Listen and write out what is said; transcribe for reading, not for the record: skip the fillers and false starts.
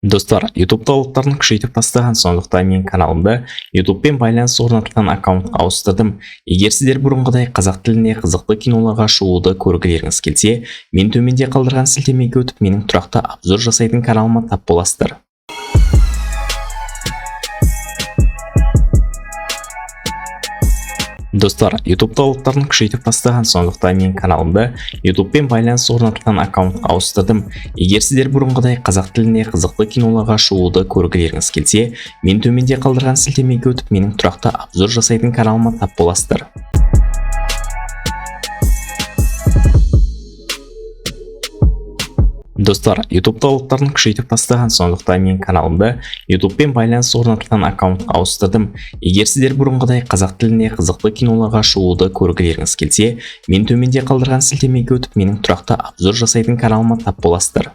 Достар, YouTube талаптарын күшейтіп тастаған, сондықтан мен каналымда YouTube-пен байланыс орнатқан аккаунтқа ауыстырдым. Егер сіздер бұрынғыдай қазақ тілінде қызықты киноларға шолуды көргілеріңіз келсе, мен төменде қалдырған сілтемеге өтіп, менің тұрақты обзор жасайтын каналыма тап боласыздар. Достар, YouTube талаптарын күшейтіп тастаған, сондықтан мен каналымда YouTube-пен байланыс орнатқан аккаунтқа ауыстырдым. Егер сіздер бұрынғыдай қазақ тілінде қызықты киноларға шолуды көргілеріңіз келсе, мен төменде қалдырған сілтемеге өтіп, менің тұрақты обзор жасайтын каналыма тап боласыздар. Достар, YouTube талаптарын күшейтіп тастаған, сондықтан мен каналымда YouTube-пен байланыс орнатқан аккаунтқа ауыстырдым. Егер сіздер бұрынғыдай қазақ тілінде қызықты киноларға шолуды көргілеріңіз келсе, мен төменде қалдырған сілтемеге өтіп, менің тұрақты обзор жасайтын каналыма тап боласыздар.